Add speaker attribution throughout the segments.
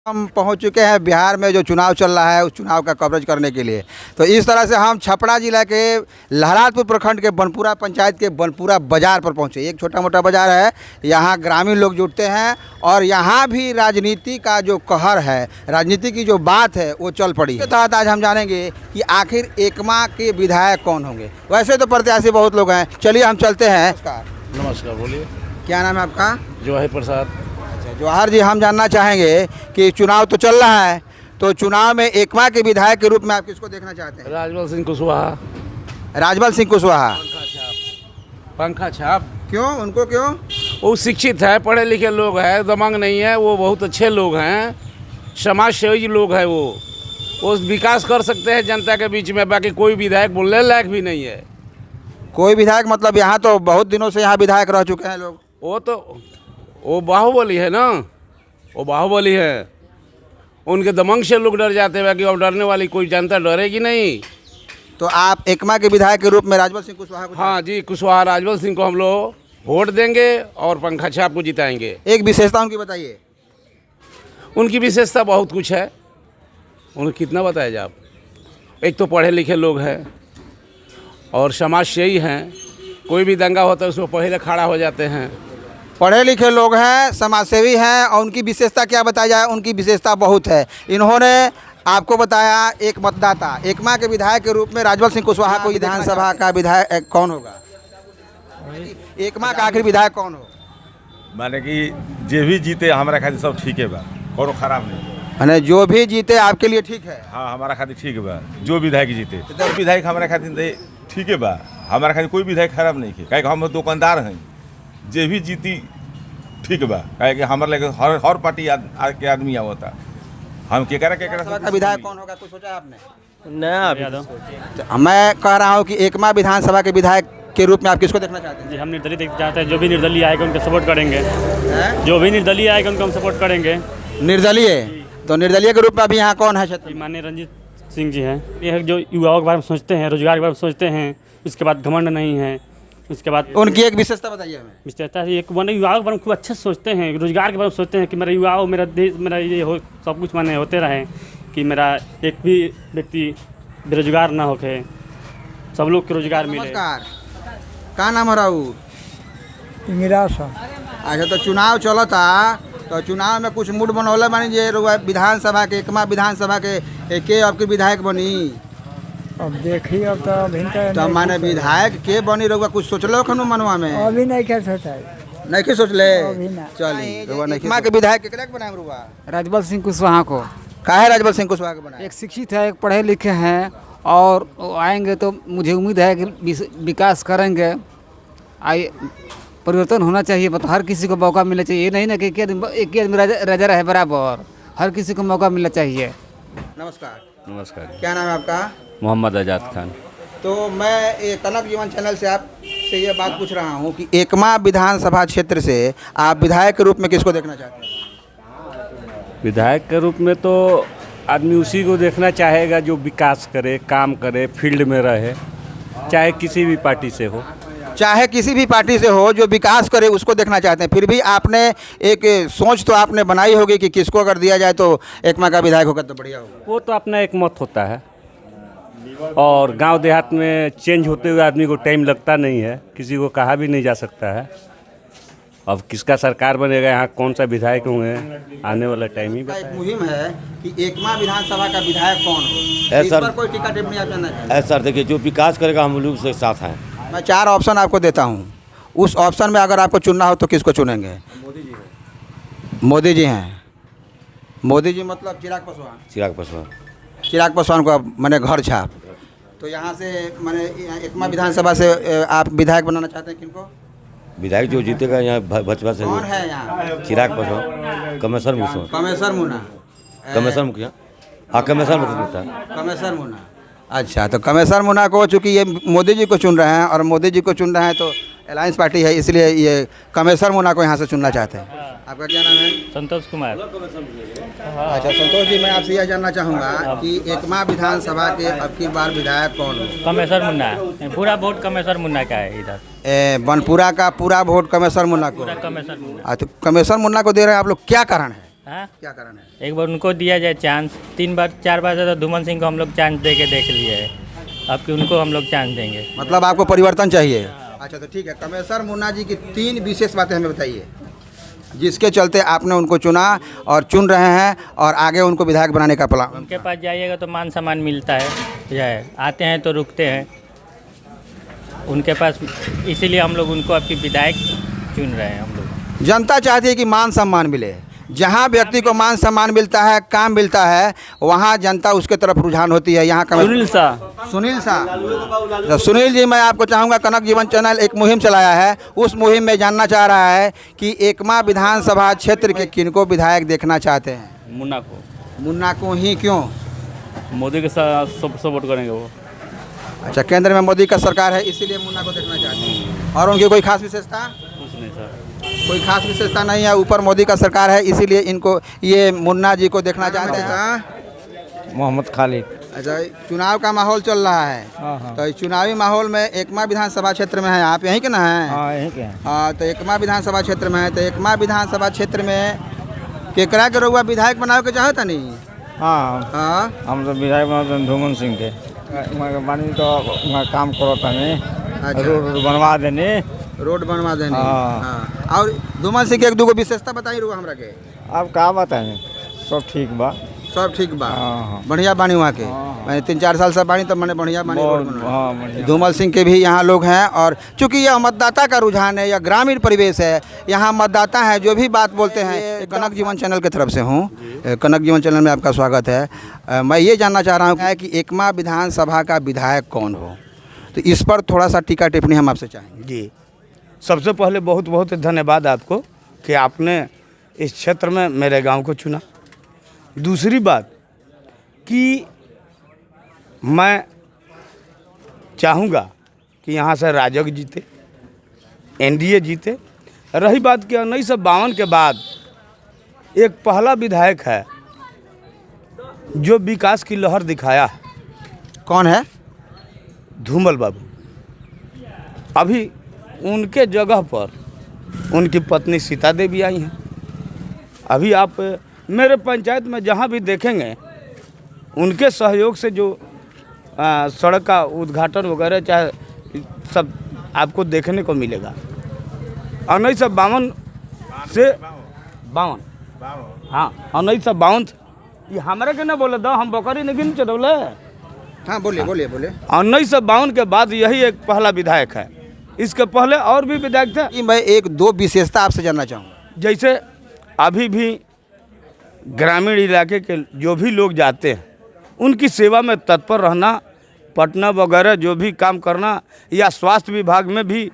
Speaker 1: हम पहुंच चुके हैं बिहार में जो चुनाव चल रहा है उस चुनाव का कवरेज करने के लिए। तो इस तरह से हम छपरा जिला के लहराजपुर प्रखंड के बनपुरा पंचायत के बनपुरा बाज़ार पर पहुंचे। एक छोटा मोटा बाज़ार है, यहाँ ग्रामीण लोग जुटते हैं और यहाँ भी राजनीति का जो कहर है, राजनीति की जो बात है वो चल पड़ी है। इसके तहत आज हम जानेंगे कि आखिर एकमा के विधायक कौन होंगे। वैसे तो प्रत्याशी बहुत लोग हैं, चलिए हम चलते हैं।
Speaker 2: नमस्कार, बोलिए।
Speaker 1: क्या नाम है आपका?
Speaker 2: जवाहिर प्रसाद।
Speaker 1: जवाहर जी, हम जानना चाहेंगे कि चुनाव तो चल रहा है, तो चुनाव में एकमा के विधायक के रूप में आप किसको देखना चाहते हैं?
Speaker 2: राजबल सिंह कुशवाहा।
Speaker 1: राजबल सिंह कुशवाहा।
Speaker 2: पंखा छाप।
Speaker 1: क्यों? उनको क्यों?
Speaker 2: वो शिक्षित है, पढ़े लिखे लोग हैं, दबंग नहीं है, वो बहुत अच्छे लोग हैं, समाज सेवी लोग हैं। वो विकास कर सकते हैं जनता के बीच में। बाकी कोई विधायक बोलने लायक भी नहीं है।
Speaker 1: कोई विधायक मतलब यहाँ तो बहुत दिनों से यहाँ विधायक रह चुके हैं लोग। वो बाहुबली है ना, वो बाहुबली है। उनके दमंग से लोग डर जाते हैं कि अब डरने वाली कोई जनता डरेगी नहीं। तो आप एकमा के विधायक के रूप में राजबल सिंह कुशवाहा को?
Speaker 2: हाँ जी, कुशवाहा राजबल सिंह को हम लोग वोट देंगे और पंखा छाप को जिताएंगे।
Speaker 1: एक विशेषता उनकी बताइए।
Speaker 2: उनकी विशेषता बहुत कुछ है, उन्हें कितना बताया जाए आप। एक तो पढ़े लिखे लोग हैं और समाज सेवी हैं। कोई भी दंगा होता है उसको पहले खड़ा हो जाते हैं।
Speaker 1: पढ़े लिखे लोग हैं, समाजसेवी हैं, और उनकी विशेषता क्या बताई जाए? उनकी विशेषता बहुत है। इन्होंने आपको बताया एक मतदाता एकमा के विधायक के रूप में राजबल सिंह कुशवाहा को विधानसभा का विधायक कौन होगा? एकमा का आखिर विधायक कौन हो?
Speaker 3: माने कि जे भी जीते हमारा खातिर सब ठीक है बा, कोनो खराब नहीं।
Speaker 1: माने जो भी जीते आपके लिए ठीक है?
Speaker 3: हाँ, हमारा खातिर ठीक है बा। जो विधायक जीते तो विधायक हमारा खातिर ठीक है बा। हमारा खातिर कोई विधायक खराब नहीं है, काहे कि हम दुकानदार हैं। जे भी जीती ठीक बा, काहे कि हमारे लगे हर पार्टी के आदमी आवता। हम केकरा
Speaker 1: का विधायक कौन होगा, कुछ सोचा आपने?
Speaker 4: नहीं,
Speaker 1: मैं कह रहा हूँ कि एकमा विधानसभा के विधायक के रूप में आप किसको देखना चाहते हैं?
Speaker 4: जी हम निर्दलीय देखना चाहते हैं। जो भी निर्दलीय आएगा उनको सपोर्ट करेंगे। जो भी निर्दलीय आएगा उनको हम सपोर्ट करेंगे।
Speaker 1: निर्दलीय? तो निर्दलीय के रूप में अभी यहाँ कौन है क्षेत्र?
Speaker 4: माननीय रंजीत सिंह जी हैं। ये जो युवाओं के बारे में सोचते हैं, रोजगार के बारे में सोचते हैं, उसके बाद घमंड नहीं है। उसके बाद
Speaker 1: उनकी एक विशेषता बताइए हमें।
Speaker 4: विशेषता है एक माने युवाओं के बारे में खूब अच्छे से सोचते हैं, रोजगार के बारे में सोचते हैं कि मेरा युवाओं, मेरा देश, मेरा ये हो सब कुछ माने होते रहे, कि मेरा एक भी व्यक्ति बेरोजगार ना होके, सब लोग को रोजगार मिले।
Speaker 1: नमस्कार, का नाम है राउर?
Speaker 5: इंदिरास।
Speaker 1: अच्छा, तो चुनाव चला था, तो चुनाव में कुछ मूड बनौले बनी जे विधानसभा के एकमा विधानसभा के आपके विधायक बनी?
Speaker 5: अब देखिए, अब तो अभी
Speaker 1: तो माने विधायक के बनी रहुआ कुछ सोचलो खनु मनवा में?
Speaker 5: अभी नहीं क्या सोचा है,
Speaker 1: नहीं के सोच ले।
Speaker 5: अभी ना।
Speaker 1: चलिए, एकमा के विधायक केकरा के बनाए रहुआ?
Speaker 6: राजबल सिंह कुशवाहा को।
Speaker 1: काहे राजबल सिंह कुशवाहा के बनाए?
Speaker 6: एक शिक्षित है, एक पढ़े लिखे हैं, और आएंगे तो मुझे उम्मीद है कि विकास करेंगे। आइए, परिवर्तन होना चाहिए, मतलब हर किसी को मौका मिलना चाहिए। ये नहीं ना कि एक ही आदमी राजा रहे बराबर, हर किसी को मौका मिलना चाहिए।
Speaker 1: नमस्कार।
Speaker 7: नमस्कार,
Speaker 1: क्या नाम है आपका?
Speaker 7: मोहम्मद आज़ाद खान।
Speaker 1: तो मैं ये कनक जीवन चैनल से आपसे ये बात पूछ रहा हूँ कि एकमा विधानसभा क्षेत्र से आप विधायक के रूप में किसको देखना चाहते हैं?
Speaker 7: विधायक के रूप में तो आदमी उसी को देखना चाहेगा जो विकास करे, काम करे, फील्ड में रहे, चाहे किसी भी पार्टी से हो।
Speaker 1: चाहे किसी भी पार्टी से हो, जो विकास करे उसको देखना चाहते हैं। फिर भी आपने एक सोच तो आपने बनाई होगी कि किसको अगर दिया जाए तो एकमा का विधायक होगा तो बढ़िया होगा।
Speaker 7: वो तो अपना एक मत होता है, और गांव देहात में चेंज होते हुए आदमी को टाइम लगता नहीं है, किसी को कहा भी नहीं जा सकता है। अब किसका सरकार बनेगा, यहाँ कौन सा विधायक होंगे, आने वाला टाइम ही बताएगा।
Speaker 1: एक मुहिम है कि एकमा विधानसभा का विधायक कौन हो, इस पर कोई टिकट टिप्पणी आप जानना चाहते हैं?
Speaker 8: सर देखिए, जो विकास करेगा हम लोग उसके साथ हैं।
Speaker 1: मैं 4 ऑप्शन आपको देता हूँ, उस ऑप्शन में अगर आपको चुनना हो तो किसको चुनेंगे? मोदी जी हैं। मोदी जी हैं। मोदी जी मतलब चिराग पासवान?
Speaker 8: चिराग पासवान।
Speaker 1: चिराग पासवान को मैंने घर छाप। तो यहाँ से मैंने एकमा विधानसभा से आप विधायक बनाना चाहते हैं किनको?
Speaker 8: विधायक जो जीतेगा यहाँ भाजपा से।
Speaker 1: कौन है यहाँ?
Speaker 8: चिराग पासवान, कमेसर मुखिया।
Speaker 1: कमेसर मुना।
Speaker 8: कमेसर मुखिया, हाँ कमेसर मुखिया।
Speaker 1: कमेसर मुना। अच्छा, तो कमेसर मुना को, चूँकि ये मोदी जी को चुन रहे हैं और मोदी जी को चुन रहे हैं तो अलायंस पार्टी है, इसलिए ये कमेसर मुना को यहाँ से चुनना चाहते हैं। आपका क्या नाम है?
Speaker 4: संतोष कुमार।
Speaker 1: अच्छा संतोष जी, मैं आपसे यह जानना चाहूँगा कि एकमा विधानसभा के अब की बार विधायक कौन हो?
Speaker 4: कमेसर मुन्ना, पूरा वोट कमेसर मुन्ना का है इधर।
Speaker 1: बनपुरा का पूरा वोट कमेसर मुन्ना को?
Speaker 4: कमेसर मुन्ना।
Speaker 1: तो कमेसर मुन्ना को दे रहे हैं आप लोग, क्या कारण है?
Speaker 9: हाँ,
Speaker 1: क्या कारण है?
Speaker 9: एक बार उनको दिया जाए चांस, 3 बार 4 बार ज़्यादा धूमल सिंह को हम लोग चांस दे के देख लिए है, अब कि उनको हम लोग चांस देंगे।
Speaker 1: मतलब आपको परिवर्तन चाहिए। अच्छा तो ठीक है, कमेसर मुन्ना जी की 3 विशेष बातें हमें बताइए जिसके चलते आपने उनको चुना और चुन रहे हैं और आगे उनको विधायक बनाने का प्लान।
Speaker 9: उनके पास जाइएगा तो मान सम्मान मिलता है, जाए आते हैं तो रुकते हैं उनके पास, इसीलिए हम लोग उनको आपकी विधायक चुन रहे हैं। हम लोग
Speaker 1: जनता चाहती है कि मान सम्मान मिले, जहाँ व्यक्ति को मान सम्मान मिलता है, काम मिलता है, वहाँ जनता उसके तरफ रुझान होती है। यहाँ का
Speaker 4: सुनील शाह।
Speaker 1: सुनील शाह, तो सुनील जी मैं आपको चाहूँगा, कनक जीवन चैनल एक मुहिम चलाया है, उस मुहिम में जानना चाह रहा है कि एकमा विधानसभा क्षेत्र के किनको विधायक देखना चाहते हैं?
Speaker 4: मुन्ना को।
Speaker 1: मुन्ना को ही क्यों?
Speaker 4: मोदी के साथ सपोर्ट करेंगे वो।
Speaker 1: अच्छा, केंद्र में मोदी का सरकार है इसीलिए मुन्ना को देखना चाहते हैं। और उनकी कोई खास विशेषता?
Speaker 4: कुछ नहीं सर,
Speaker 1: कोई खास विशेषता नहीं है, ऊपर मोदी का सरकार है इसीलिए इनको, ये मुन्ना जी को देखना चाहते हैं।
Speaker 6: मोहम्मद खालिद।
Speaker 1: अच्छा, चुनाव का माहौल चल रहा है, तो इस चुनावी माहौल में एकमा विधानसभा क्षेत्र में है, आप यहीं के ना हैं?
Speaker 6: हाँ यहीं के हैं।
Speaker 1: हाँ, तो एकमा विधानसभा क्षेत्र में है, तो एकमा विधानसभा क्षेत्र में केकरा के रउआ विधायक बनावे के चाहता नहीं?
Speaker 6: हाँ
Speaker 1: हाँ,
Speaker 6: हम तो विधायक बनते धूमन सिंह के बानी तो वहाँ काम करो तने,
Speaker 1: अच्छा।
Speaker 6: रोड बनवा देने।
Speaker 1: रोड बनवा देने।
Speaker 6: हाँ।
Speaker 1: हाँ। और धूमल सिंह के 1-2 विशेषता बताई रुआ हमरा के।
Speaker 6: अब का बताएं, सब ठीक बा।
Speaker 1: सब ठीक बा।
Speaker 6: हाँ।
Speaker 1: बढ़िया बानी वहाँ के।
Speaker 6: हाँ।
Speaker 1: मैंने 3-4 साल से बानी, तो मैंने बढ़िया बानी रोड बनवा।
Speaker 6: हाँ बढ़िया।
Speaker 1: धूमल सिंह के भी यहाँ लोग हैं, और चूंकि यह मतदाता का रुझान है या ग्रामीण परिवेश है, यहाँ मतदाता हैं जो भी बात बोलते हैं। कनक जीवन चैनल की तरफ से हूँ, कनक जीवन चैनल में आपका स्वागत है। मैं ये जानना चाह रहा हूँ कि एकमा विधानसभा का विधायक कौन हो, तो इस पर थोड़ा सा टीका टिप्पणी हम आपसे चाहेंगे।
Speaker 10: जी, सबसे पहले बहुत बहुत धन्यवाद आपको कि आपने इस क्षेत्र में मेरे गांव को चुना। दूसरी बात कि मैं चाहूँगा कि यहाँ से राजग जीते, एनडीए जीते। रही बात कि 1952 के बाद एक पहला विधायक है जो विकास की लहर दिखाया है।
Speaker 1: कौन है?
Speaker 10: धूमल बाबू। अभी उनके जगह पर उनकी पत्नी सीता देवी आई हैं। अभी आप मेरे पंचायत में जहाँ भी देखेंगे उनके सहयोग से जो सड़क का उद्घाटन वगैरह चाहे सब आपको देखने को मिलेगा। 1952 से 52, हाँ 1952, ये हमारे के ना बोले दो, हम बकरी नहीं चढ़ौले।
Speaker 1: हाँ बोलिए बोलिए बोलिए।
Speaker 10: 1952 के बाद यही एक पहला विधायक है। इसके पहले और भी विधायक थे।
Speaker 1: कि मैं 1-2 विशेषता आपसे जानना चाहूँगा।
Speaker 10: जैसे अभी भी ग्रामीण इलाके के जो भी लोग जाते हैं उनकी सेवा में तत्पर रहना, पटना वगैरह जो भी काम करना, या स्वास्थ्य विभाग में भी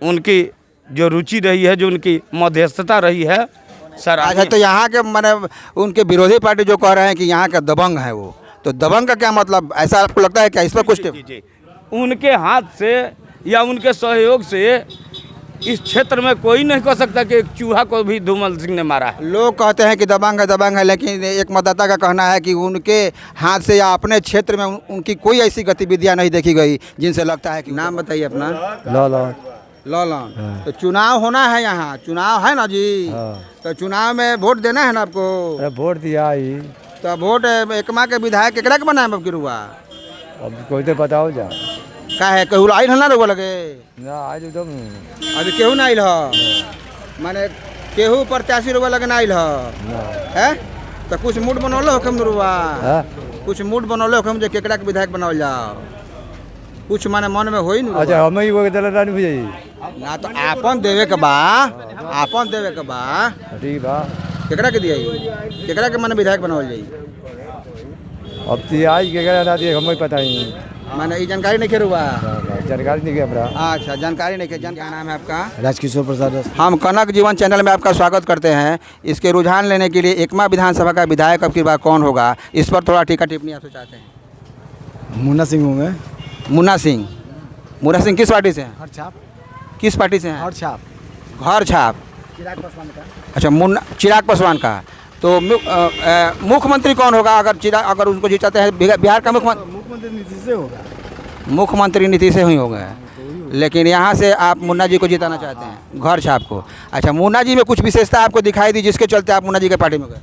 Speaker 10: उनकी जो रुचि रही है, जो उनकी मध्यस्थता रही है सर।
Speaker 1: अच्छा, तो यहाँ के मैंने उनके विरोधी पार्टी जो कह रहे हैं कि यहाँ का दबंग है वो, तो दबंग का क्या मतलब, ऐसा आपको लगता है क्या? इस पर कुछ
Speaker 10: जी, उनके हाथ से या उनके सहयोग से इस क्षेत्र में कोई नहीं कह सकता कि एक चूहा को भी धूमल सिंह ने मारा है।
Speaker 1: लोग कहते हैं कि दबंग है, लेकिन एक मतदाता का कहना है कि उनके हाथ से या अपने क्षेत्र में उनकी कोई ऐसी गतिविधियां नहीं देखी गई जिनसे लगता है कि। नाम बताइए अपना। लॉलन। तो चुनाव होना है, यहाँ चुनाव है ना जी। तो चुनाव में वोट देना है ना आपको?
Speaker 6: वोट दिया ही।
Speaker 1: तो वोट एकमा के विधायक केकरा के बनाए अब गिरुआ?
Speaker 6: अब कोई तो बताओ जा
Speaker 1: का है, कहूँ आइल ना रुआ लगे?
Speaker 6: ना आज तो
Speaker 1: अभी केहू ना आइल है, माने केहू प्रत्याशी रुआ लगे ना आइल है? तो कुछ मूड बनौले हो कम रुआ? कुछ मूड बनौले हो कम जो केकरा के विधायक बनावल जाओ? कुछ माने मन में होई नहीं?
Speaker 6: अच्छा, हम ही वो दल रानी बुझाई
Speaker 1: ना, तो आपन देवे के बा, आपन देवे के बा।
Speaker 6: ठीक बा।
Speaker 1: केकरा के दिया, केकरा के माने विधायक बनावल जाई?
Speaker 6: अब तो आज के ना दिए, हमें पता ही
Speaker 1: माने ये जानकारी नहीं खेरुआ?
Speaker 6: जानकारी नहीं हमरा।
Speaker 1: अच्छा, जानकारी नहीं के। क्या नाम है आपका?
Speaker 6: राजकिशोर प्रसाद।
Speaker 1: हम कनक जीवन चैनल में आपका स्वागत करते हैं। इसके रुझान लेने के लिए एकमा विधानसभा का विधायक अब की बार कौन होगा, इस पर थोड़ा टीका टिप्पणी आपसे चाहते हैं।
Speaker 6: मुन्ना सिंह होंगे।
Speaker 1: मुन्ना सिंह। मुन्ना सिंह किस पार्टी से हैं?
Speaker 6: हर छाप।
Speaker 1: किस पार्टी से हैं?
Speaker 6: हर छाप।
Speaker 1: घर छाप।
Speaker 6: चिराग पासवान का।
Speaker 1: अच्छा, मुन्ना चिराग पासवान का। तो मुख्यमंत्री कौन होगा अगर उनको जीताते हैं? बिहार का मुख्यमंत्री
Speaker 6: मुख्यमंत्री नीतीश से होगा।
Speaker 1: मुख्यमंत्री नीतीश से ही होगा। लेकिन यहाँ से आप मुन्ना जी को जिताना चाहते हैं घर छाप को। अच्छा, मुन्ना जी में कुछ विशेषता आपको दिखाई दी जिसके चलते आप मुन्ना जी के पार्टी में गए?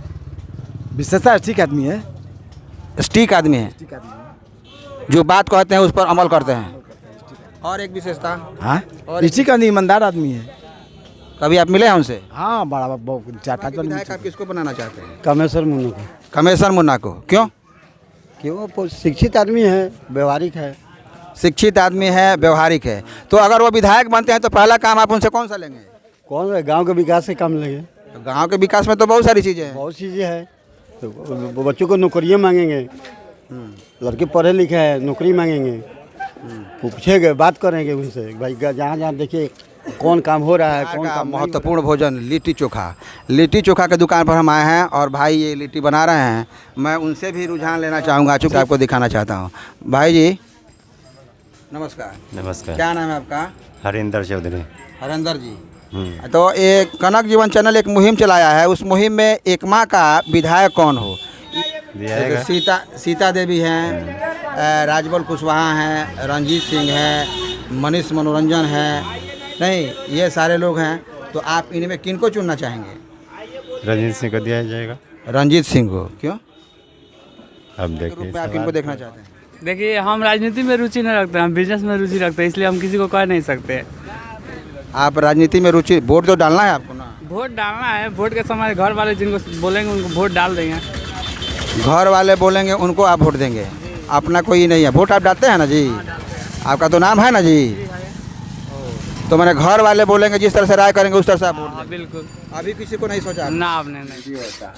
Speaker 5: विशेषता ठीक आदमी है।
Speaker 1: स्टीक आदमी है, जो बात कहते हैं उस पर अमल करते हैं। और एक विशेषता?
Speaker 5: हाँ,
Speaker 1: और
Speaker 5: ठीक आदमी, ईमानदार आदमी है।
Speaker 1: कभी आप मिले हैं उनसे?
Speaker 5: हाँ, बड़ा बहुत 4-5
Speaker 1: विधायक आप किसको बनाना चाहते हैं?
Speaker 5: कमेश्वर मुन्ना को।
Speaker 1: कमेश्वर मुन्ना को। क्यों?
Speaker 5: क्यों? शिक्षित आदमी है, व्यवहारिक है।
Speaker 1: शिक्षित आदमी है, व्यवहारिक है। तो अगर वो विधायक बनते हैं तो पहला काम आप उनसे कौन सा लेंगे?
Speaker 5: कौन है? गांव के विकास से काम लेंगे।
Speaker 1: तो गांव के विकास में तो बहुत सारी चीज़ें हैं।
Speaker 5: बहुत चीज़ें हैं। तो वो बच्चों को नौकरियाँ मांगेंगे, लड़के पढ़े लिखे हैं, नौकरी मांगेंगे, पूछेंगे, बात करेंगे उनसे, भाई जहाँ जहाँ देखिए कौन काम हो रहा है, कौन काम।
Speaker 1: महत्वपूर्ण भोजन लिट्टी चोखा। लिट्टी चोखा के दुकान पर हम आए हैं और भाई ये लिट्टी बना रहे हैं। मैं उनसे भी रुझान लेना चाहूँगा, चूँकि आपको दिखाना चाहता हूँ। भाई जी नमस्कार।
Speaker 8: नमस्कार।
Speaker 1: क्या नाम है आपका?
Speaker 8: हरिंदर चौधरी।
Speaker 1: हरिंदर जी। तो एक कनक जीवन चैनल एक मुहिम चलाया है, उस मुहिम में एकमा का विधायक कौन हो? सीता देवी हैं, राजबल कुशवाहा हैं, रंजीत सिंह हैं, मनीष मनोरंजन हैं, नहीं ये सारे लोग हैं। तो आप इनमें किन को चुनना चाहेंगे?
Speaker 8: रंजीत सिंह को दिया जाएगा।
Speaker 1: रंजीत सिंह को। क्यों?
Speaker 8: अब देखिए
Speaker 1: आप किनको देखना चाहते हैं?
Speaker 4: देखिए, हम राजनीति में रुचि नहीं रखते हैं, हम बिजनेस में रुचि रखते हैं, इसलिए हम किसी को कह नहीं सकते।
Speaker 1: आप राजनीति में रुचि, वोट तो डालना है आपको ना?
Speaker 4: वोट डालना है, वोट के समय घर वाले जिनको बोलेंगे उनको वोट डाल देंगे।
Speaker 1: घर वाले बोलेंगे उनको आप वोट देंगे, अपना कोई नहीं है। वोट आप डालते हैं ना जी? आपका तो नाम है ना जी? तो मैंने घर वाले बोलेंगे जिस तरह से राय करेंगे उस तरह से आप वोट देंगे।
Speaker 4: बिल्कुल।
Speaker 1: अभी किसी को नहीं सोचा
Speaker 4: ना, आपने नहीं होता।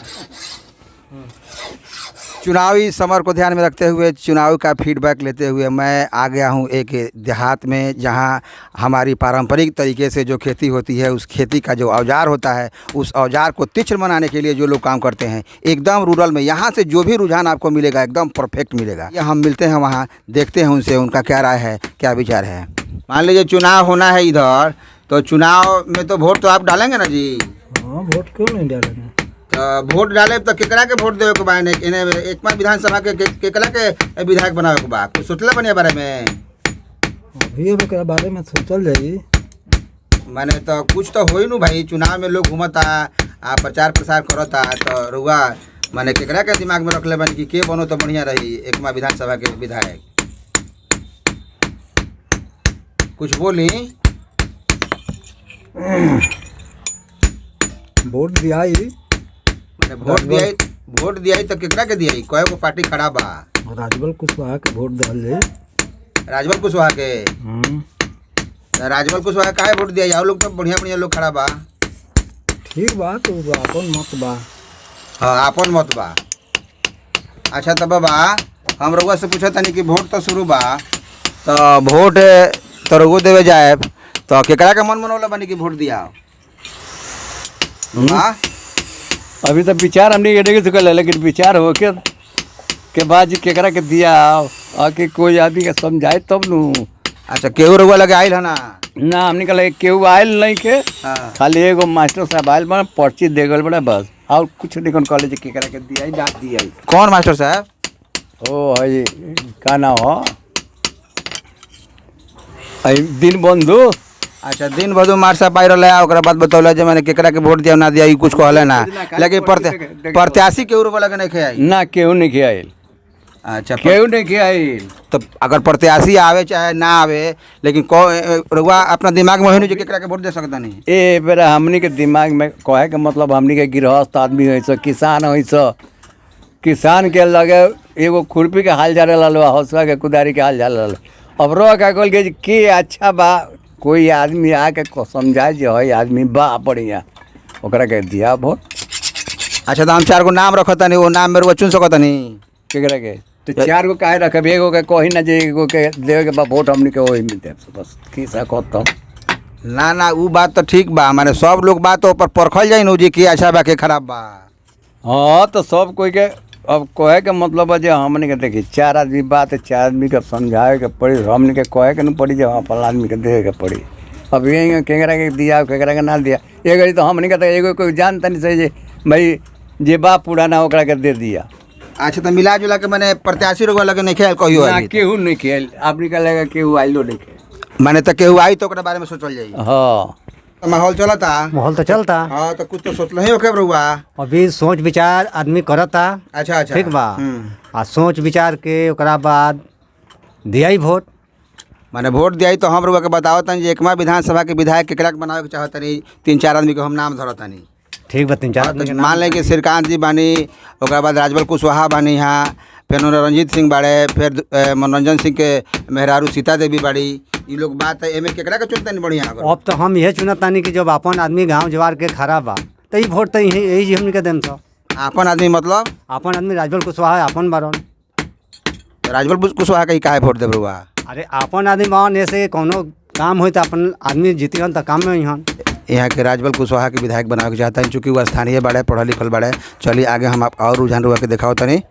Speaker 1: चुनावी समर को ध्यान में रखते हुए, चुनाव का फीडबैक लेते हुए मैं आ गया हूँ एक देहात में जहाँ हमारी पारंपरिक तरीके से जो खेती होती है, उस खेती का जो औजार होता है, उस औजार को तीक्ष्ण बनाने के लिए जो लोग काम करते हैं, एकदम रूरल में। यहाँ से जो भी रुझान आपको मिलेगा एकदम परफेक्ट मिलेगा। या हम मिलते हैं वहाँ, देखते हैं उनसे, उनका क्या राय है, क्या विचार है। मान लीजिए चुनाव होना है इधर, तो चुनाव में तो वोट तो आप डालेंगे ना जी?
Speaker 5: हाँ, वोट क्यों नहीं डालेंगे?
Speaker 1: तो वोट डाले तो केकरा के वोट देवे के बा? इन्हें एक विधानसभा के केकरा के विधायक बनावे के बा? कुछ सोचले बनिया बारे में?
Speaker 5: अभी के बारे में सोचल जाई।
Speaker 1: माने तो कुछ तो होई नु भाई। चुनाव में लोग घूमता, आप प्रचार प्रसार करता, तो रुआ माने केकरा के दिमाग में रखले बन कि के बनो तो बढ़िया रही एक विधानसभा के विधायक? कुछ बोली?
Speaker 5: वोट दियाई।
Speaker 1: वोट दियाई तो केकरा के दियाई? कय गो पार्टी खड़ा बा?
Speaker 5: राजबल कुशवाहा के वोट डाल दे।
Speaker 1: राजबल कुशवाहा के? राजबल कुशवाहा काहे वोट दिया? लोग तो बढ़िया बढ़िया लोग खड़ा बा।
Speaker 5: ठीक बा, तो आपन मत बा।
Speaker 1: हाँ, आपन मत बा। अच्छा तो बाबा हम रउआ से पूछा तनी कि वोट तो शुरू बा, तो वोट तो रउआ देवे जाए तो केकरा के मन मनोला बनी कि वोट दिया? हाँ,
Speaker 10: अभी तो विचार हमने ये नहीं सकल, लेकिन विचार हो के बाद केकरा के दिया आके कोई आदमी के समझाए तब नू।
Speaker 1: अच्छा, केहू रउआ लगे आइल है ना?
Speaker 10: हमने कहा केहू आयल नहीं के,
Speaker 1: हाँ।
Speaker 10: खाली एगो मास्टर साहब आयल बना, पर्ची दे गल बड़ा बस, और कुछ नहीं कॉलेज केकरा के दिया ना दिया।
Speaker 1: कौन मास्टर साहब?
Speaker 10: ओ है का नाम हो? दिन बंधु।
Speaker 1: अच्छा, दिन बधु मार साहब आई रहा, ओकरा बाद बतौला जे मैंने केकरा के वोट दिया ना दिया, कुछ कहले ना। लेकिन प्रत्याशी केहू रउआ लगे नहीं आई?
Speaker 10: ना केहू नहीं के आयल।
Speaker 1: अच्छा,
Speaker 10: केहू नहीं के आयल।
Speaker 1: तो अगर प्रत्याशी आवे चाहे ना आवे, लेकिन रउआ अपना दिमाग में होनी जो केकरा के वोट दे सकता नहीं?
Speaker 10: ए बेरा हमनी के दिमाग में कहे के मतलब हमनी के गृहस्थ आदमी है, किसान है, किसान के लगे एगो खुरपी के हाल जा रहा, हौसला के कुदारी के हाल जा रहा। अब रो का कहल के अच्छा बा, कोई आदमी आके समझाए जो है आदमी बा बढ़िया, ओकरा के दिया वोट।
Speaker 1: अच्छा, तो हम 4 गो नाम रखता नहीं, वो नाम मेरे को चुन सकता नहीं?
Speaker 10: केकरा के तो 4 गो काहे रखब? एगो के कही ना जे एगो के देवे के बा वोट हमनी के वही मिलते बस। की सा कहता
Speaker 1: ना ना, वो बात तो ठीक बा, माने सब लोग बात तो ऊपर परखल जाई नु जी कि अच्छा बा के खराब बा।
Speaker 10: हाँ, तो सब कोई के अब कहे के मतलब है जो हमने के देखी 4 आदमी बात है, 4 आदमी के समझावे के पड़ी, हमने के कहे के नहीं पड़ी, जब वहाँ पर आदमी के देवे के पड़ी। अब यही केकरा के दिया केकरा के ना दिया, एगो तो हमने के तो एगो कोई जानता नहीं सही भाई जे बा पुराना ओकरा के दे दिया।
Speaker 1: अच्छा, तो मिला जुला के मैंने प्रत्याशी रोग लगे नहीं खेल कहियो?
Speaker 10: ना केहू नहीं खेल, आपने का लगा केहू आइलो नहीं खेल।
Speaker 1: माने तो केहू आई तो ओकरा बारे में सोचल जाई।
Speaker 10: हाँ
Speaker 1: तो माहौल चलता।
Speaker 11: माहौल तो चलता।
Speaker 1: हाँ तो कुछ तो सोचल ही होके बरुआ।
Speaker 11: अभी सोच विचार आदमी करता।
Speaker 1: अच्छा अच्छा
Speaker 11: ठीक बा। आ सोच विचार के ओकरा बाद दिया ही वोट।
Speaker 1: माने वोट दिया तो हम रुआ के बताओ तनी जे एकमा विधानसभा के विधायक केकरा के बनावे के चाहतनी 3-4 आदमी के हम नाम धरतनी।
Speaker 11: ठीक बा 3-4 आदमी के नाम।
Speaker 1: मान लें कि श्रीकांत जी बानी, ओकरा बाद राजबल कुशवाहा बानी यहाँ, फिर रंजीत सिंह बाड़े, फिर मनोरंजन सिंह के मेहरारू सीता देवी बाड़ी। ये लोग बात है एमे केकरा के चुनता नहीं बढ़िया।
Speaker 11: अब तो हम यह चुनतानी कि जब अपन आदमी गांव जवार के खराब बा तो ये वोट तो यही जी हमने के देम था।
Speaker 1: अपन आदमी मतलब
Speaker 11: अपन आदमी राजबल कुशवाहा अपन बारन।
Speaker 1: राजबल कुशवाहा के काहे वोट देब रुआ?
Speaker 11: अरे अपन आदमी बावन ऐसे कोनो काम हो तो अपन आदमी जीती हन तो काम में हन।
Speaker 1: यहाँ के राजबल कुशवाहा के विधायक बनावे के चाहता है, चूँकि वो स्थानीय बाड़े, पढ़ल लिखल बाड़े। चलिए आगे हम आप और रुझान रुआ के दिखाओ तनी।